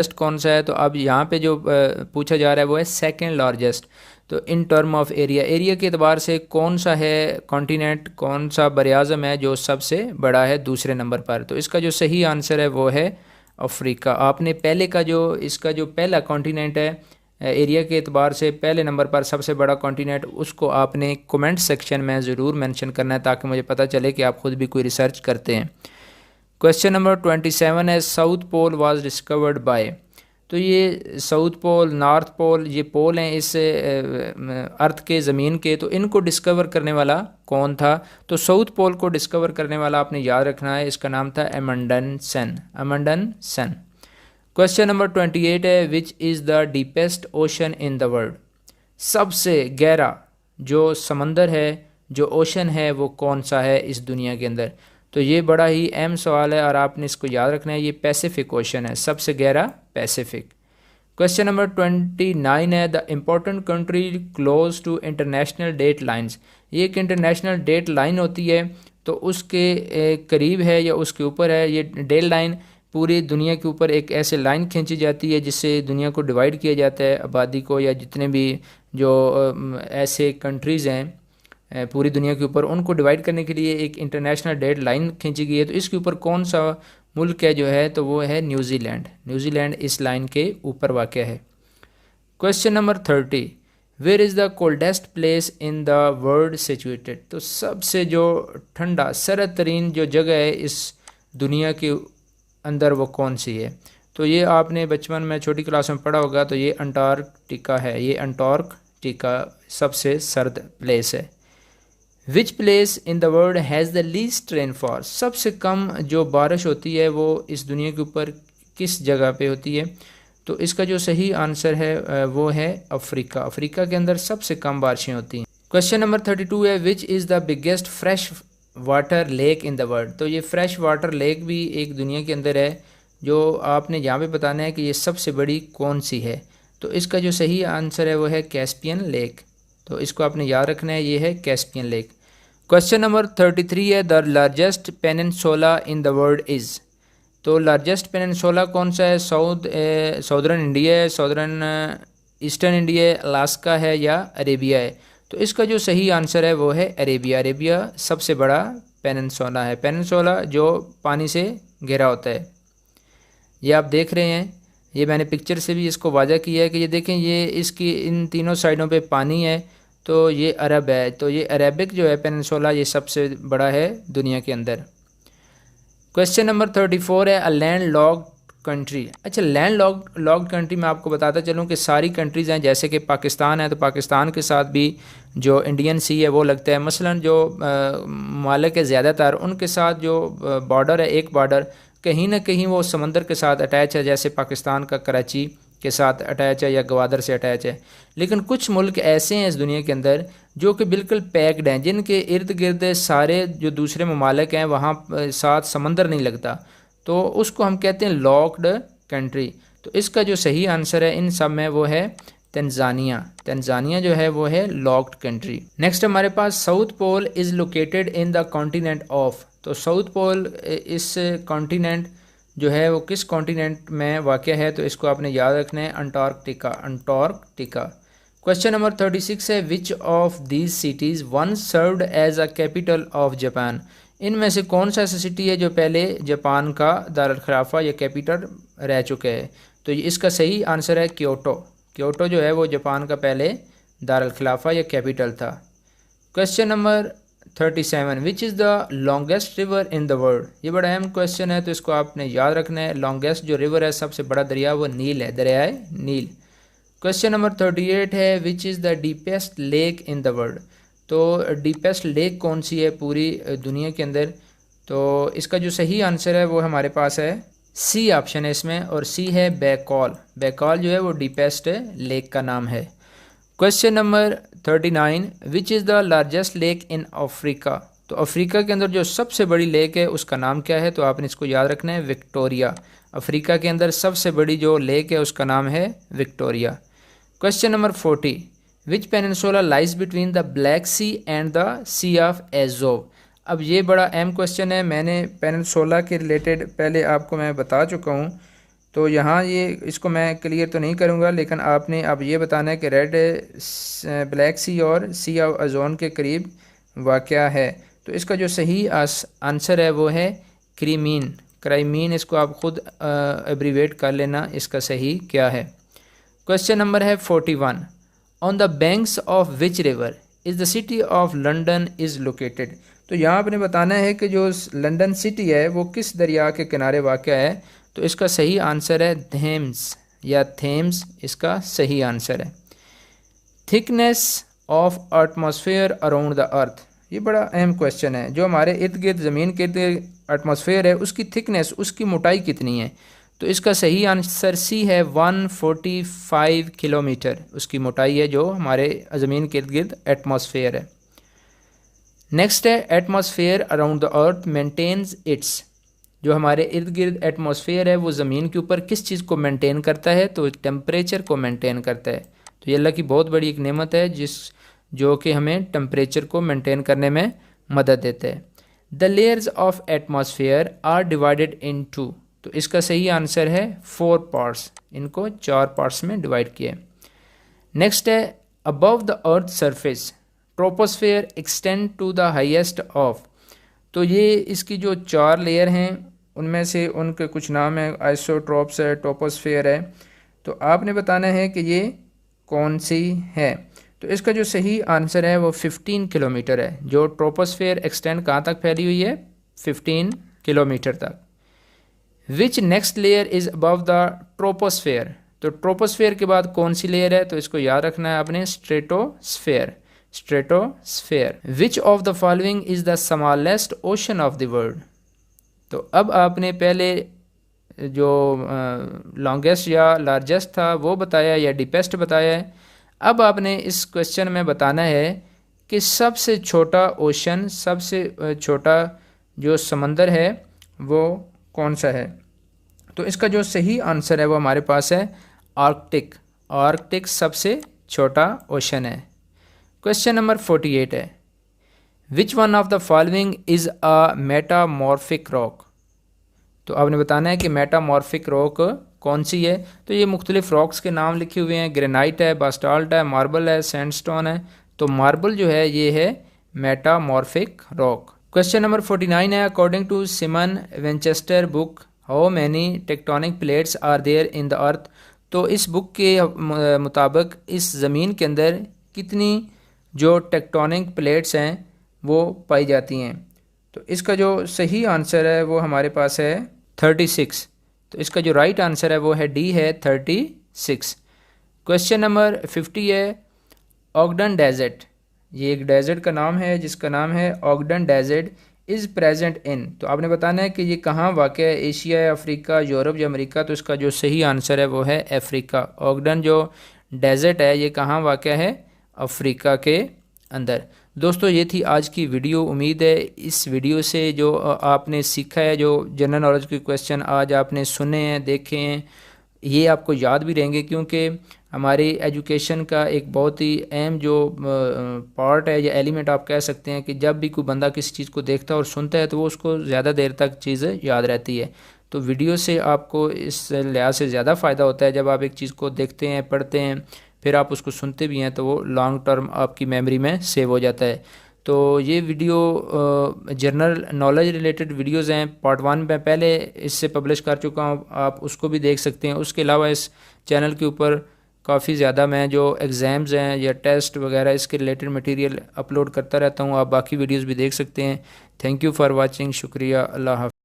Largest कौन सा है, तो अब यहाँ पे जो पूछा जा रहा है वो है सेकंड लार्जेस्ट। तो in term of area, area के अतबार से कौन सा है कॉन्टिनेंट, कौन सा बरआज़म है जो सबसे बड़ा है दूसरे नंबर पर, तो इसका जो सही आंसर है वो है अफ्रीका। आपने पहले का जो इसका जो पहला कॉन्टिनेंट है एरिया के अतबार से पहले नंबर पर सबसे बड़ा कॉन्टिनेंट, उसको आपने कमेंट सेक्शन में ज़रूर मेंशन करना है ताकि मुझे पता चले कि आप ख़ुद भी कोई रिसर्च करते हैं। क्वेश्चन नंबर 27 है South Pole was discovered by. तो ये साउथ पोल, नॉर्थ पोल, ये पोल हैं इस अर्थ के ज़मीन के, तो इनको डिस्कवर करने वाला कौन था? तो साउथ पोल को डिस्कवर करने वाला आपने याद रखना है, इसका नाम था अमंडन सेन। क्वेश्चन नंबर 28 है which is the deepest ocean in the world. सबसे गहरा जो समंदर है, जो ओशन है, वो कौन सा है इस दुनिया के अंदर? तो ये बड़ा ही अहम सवाल है और आपने इसको याद रखना है, ये पैसिफिक ओशन है, सबसे गहरा पैसिफिक। क्वेश्चन नंबर 29 है the important country close to international date lines. ये एक इंटरनेशनल डेट लाइन होती है, तो उसके करीब है या उसके ऊपर है। ये डेट लाइन पूरी दुनिया के ऊपर एक ऐसे लाइन खींची जाती है जिससे दुनिया को डिवाइड किया जाता है, आबादी को, या जितने भी जो ऐसे कंट्रीज़ हैं पूरी दुनिया के ऊपर, उनको डिवाइड करने के लिए एक इंटरनेशनल डेट लाइन खींची गई है। तो इसके ऊपर कौन सा मुल्क है जो है, तो वो है न्यूजीलैंड। न्यूजीलैंड इस लाइन के ऊपर वाक़या है। Question number 30 where is the coldest place in the world situated. तो सबसे जो ठंडा सरद तरीन जो जगह है इस दुनिया के अंदर वो कौन सी है? तो ये आपने बचपन में छोटी क्लास में पढ़ा होगा, तो ये अंटार्कटिका है। ये अंटार्कटिका सबसे सर्द प्लेस है। Which place in the world has the least rainfall. सबसे कम जो बारिश होती है वो इस दुनिया के ऊपर किस जगह पे होती है? तो इसका जो सही आंसर है वो है अफ्रीका। अफ्रीका के अंदर सबसे कम बारिशें होती हैं। क्वेश्चन नंबर 32 है which is the biggest fresh water lake in the world. तो ये फ्रेश वाटर लेक भी एक दुनिया के अंदर है, जो आपने यहाँ पे बताना है कि ये सबसे बड़ी कौन सी है। तो इसका जो सही आंसर है वो है कैस्पियन लेक। तो इसको आपने याद रखना है, ये है कैस्पियन लेक। क्वेश्चन नंबर 33 है the largest peninsula in the world is. तो लार्जेस्ट पेनिनसुला कौन सा है? साउदर्न इंडिया है, साउदर्न ईस्टर्न इंडिया है, अलास्का है या अरेबिया है? तो इसका जो सही आंसर है वो है अरेबिया। अरेबिया सबसे बड़ा पेनिनसुला है। पेनिनसुला जो पानी से घिरा होता है, ये आप देख रहे हैं, ये मैंने पिक्चर से भी इसको वाज़ा किया है कि ये देखें, ये इसकी इन तीनों साइडों पे पानी है, तो ये अरब है। तो ये अरेबिक जो है पेनिनसुला, ये सबसे बड़ा है दुनिया के अंदर। क्वेश्चन नंबर 34 है अ लैंड लॉक्ड कंट्री। अच्छा, लैंड लॉक्ड कंट्री मैं आपको बताता चलूँ कि सारी कंट्रीज़ हैं, जैसे कि पाकिस्तान है, तो पाकिस्तान के साथ भी जो इंडियन सी है वो लगता है। मसलन जो मालिक है ज़्यादातर, उनके साथ जो बॉर्डर है, एक बॉर्डर कहीं ना कहीं वो समंदर के साथ अटैच है, जैसे पाकिस्तान का कराची के साथ अटैच है या गवादर से अटैच है। लेकिन कुछ मुल्क ऐसे हैं इस दुनिया के अंदर जो कि बिल्कुल पैक्ड हैं, जिनके इर्द गिर्द सारे जो दूसरे ममालिक हैं वहाँ साथ समंदर नहीं लगता, तो उसको हम कहते हैं लॉक्ड कंट्री। तो इसका जो सही आंसर है इन सब में वो है तंजानिया। तंजानिया जो है वो है लॉक्ड कंट्री। नेक्स्ट हमारे पास south pole is located in the continent of. तो साउथ पोल इस कॉन्टिनेंट जो है वो किस कॉन्टिनेंट में वाक़या है? तो इसको आपने याद रखना है, अंटार्कटिका। क्वेश्चन नंबर 36 है which of these cities one served as a capital of Japan. इनमें से कौन सा ऐसा सिटी है जो पहले जापान का दारुल खिलाफा या कैपिटल रह चुका है? तो इसका सही आंसर है क्योटो। क्योटो जो है वो जापान का पहले दारुल खिलाफा या कैपिटल था। Question number 37 which is the longest river in the world. ये बड़ा अहम क्वेश्चन है, तो इसको आपने याद रखना है। लॉन्गेस्ट जो रिवर है, सबसे बड़ा दरिया, वो नील है, दरियाए नील। क्वेश्चन नंबर 38 है which is the deepest lake in the world. तो डीपेस्ट लेक कौन सी है पूरी दुनिया के अंदर? तो इसका जो सही आंसर है वो हमारे पास है सी ऑप्शन है इसमें, और सी है बैकॉल। बैकॉल जो है वो डीपेस्ट लेक का नाम है। Question number 39 which is the largest lake in Africa. तो अफ्रीका के अंदर जो सबसे बड़ी लेक है उसका नाम क्या है? तो आपने इसको याद रखना है, विक्टोरिया। अफ्रीका के अंदर सबसे बड़ी जो लेक है उसका नाम है Victoria. Question number 40 which peninsula lies between the Black Sea and the Sea of Azov. अब ये बड़ा अहम क्वेश्चन है, मैंने पेनिनसुला के रिलेटेड पहले आपको मैं बता चुका हूँ तो यहाँ ये इसको मैं क्लियर तो नहीं करूँगा, लेकिन आपने अब ये बताना है कि रेड ब्लैक सी और सी ऑफ अजोन के करीब वाक़या है। तो इसका जो सही आंसर है वो है क्रीमीन। क्राइमीन, इसको आप खुद एब्रीवेट कर लेना इसका सही क्या है। क्वेश्चन नंबर है 41। On the banks of which river is the city of London is located. तो यहाँ आपने बताना है कि जो लंदन सिटी है वो किस दरिया के किनारे वाक़या है। तो इसका सही आंसर है थेम्स या थेम्स, इसका सही आंसर है। Thickness of atmosphere around the अर्थ, ये बड़ा अहम क्वेश्चन है। जो हमारे इर्द गिर्द ज़मीन के एटमॉस्फेयर है उसकी थिकनेस, उसकी मोटाई कितनी है। तो इसका सही आंसर सी है 145 किलोमीटर उसकी मोटाई है जो हमारे ज़मीन के इर्द गिर्द एटमॉस्फेयर है। नेक्स्ट है atmosphere around the earth maintains its. जो हमारे इर्द गिर्द एटमॉस्फेयर है वो ज़मीन के ऊपर किस चीज़ को मेंटेन करता है। तो टेम्परेचर को मेंटेन करता है। तो ये अल्लाह की बहुत बड़ी एक नेमत है जो कि हमें टेम्परेचर को मेंटेन करने में मदद देता है। The layers of atmosphere are divided into. तो इसका सही आंसर है 4 पार्ट्स, इनको 4 पार्ट्स में डिवाइड किया है। नेक्स्ट है above the earth surface troposphere extend to the highest of. तो ये इसकी जो 4 लेयर हैं उनमें से उनके कुछ नाम है, आइसोट्रोप्स है, ट्रोपोस्फेयर है। तो आपने बताना है कि ये कौन सी है। तो इसका जो सही आंसर है वो 15 किलोमीटर है। जो ट्रोपोस्फेयर एक्सटेंड कहाँ तक फैली हुई है, 15 किलोमीटर तक। Which next layer is above the troposphere. तो ट्रोपोस्फेयर के बाद कौन सी लेयर है। तो इसको याद रखना है आपने, stratosphere. Stratosphere. Which of the following is the smallest ocean of the world. तो अब आपने पहले जो लॉन्गेस्ट या लार्जेस्ट था वो बताया या डीपेस्ट बताया है। अब आपने इस क्वेश्चन में बताना है कि सबसे छोटा ओशन, सबसे छोटा जो समंदर है वो कौन सा है। तो इसका जो सही आंसर है वो हमारे पास है आर्कटिक। आर्कटिक सबसे छोटा ओशन है। क्वेश्चन नंबर 48 है which one of the following is a metamorphic rock. तो आपने बताना है कि मेटामॉर्फिक रॉक कौन सी है। तो ये मुख्तलिफ रॉक्स के नाम लिखे हुए हैं, ग्रेनाइट है, बास्टाल्ट है, मार्बल है, सैंडस्टोन है। तो मार्बल जो है ये है मेटामॉर्फिक रॉक। क्वेश्चन नंबर 49 है according to Simon Winchester book how many tectonic plates are there in the earth. तो इस बुक के मुताबिक इस ज़मीन के अंदर कितनी जो टेक्टोनिक प्लेट्स हैं वो पाई जाती हैं। तो इसका जो सही आंसर है वो हमारे पास है 36। तो इसका जो राइट आंसर है वो है डी है 36। क्वेश्चन नंबर 50 है ऑगडन डेजर्ट। ये एक डेजर्ट का नाम है जिसका नाम है ऑगडन डेजर्ट इज़ प्रेजेंट इन। तो आपने बताना है कि ये कहाँ वाक़ है, एशिया, अफ्रीका, यूरोप या अमेरिका। तो इसका जो सही आंसर है वो है अफ्रीका। ऑगडन जो डेजर्ट है ये कहाँ वाक़ है, अफ्रीका के अंदर। दोस्तों ये थी आज की वीडियो। उम्मीद है इस वीडियो से जो आपने सीखा है, जो जनरल नॉलेज के क्वेश्चन आज आपने सुने हैं, देखे हैं, ये आपको याद भी रहेंगे, क्योंकि हमारी एजुकेशन का एक बहुत ही अहम जो पार्ट है या एलिमेंट आप कह सकते हैं कि जब भी कोई बंदा किसी चीज़ को देखता है और सुनता है तो वो उसको ज़्यादा देर तक चीज़ याद रहती है। तो वीडियो से आपको इस लिहाज से ज़्यादा फ़ायदा होता है। जब आप एक चीज़ को देखते हैं, पढ़ते हैं, फिर आप उसको सुनते भी हैं तो वो लॉन्ग टर्म आपकी मेमोरी में सेव हो जाता है। तो ये video general knowledge related videos हैं। पार्ट 1 में पहले इससे पब्लिश कर चुका हूँ, आप उसको भी देख सकते हैं। उसके अलावा इस चैनल के ऊपर काफ़ी ज़्यादा मैं जो एग्ज़ाम्स हैं या टेस्ट वगैरह इसके रिलेटेड मटेरियल अपलोड करता रहता हूँ। आप बाकी वीडियोज़ भी देख सकते हैं। Thank you for watching. शुक्रिया। अल्लाह हाफ़िज़।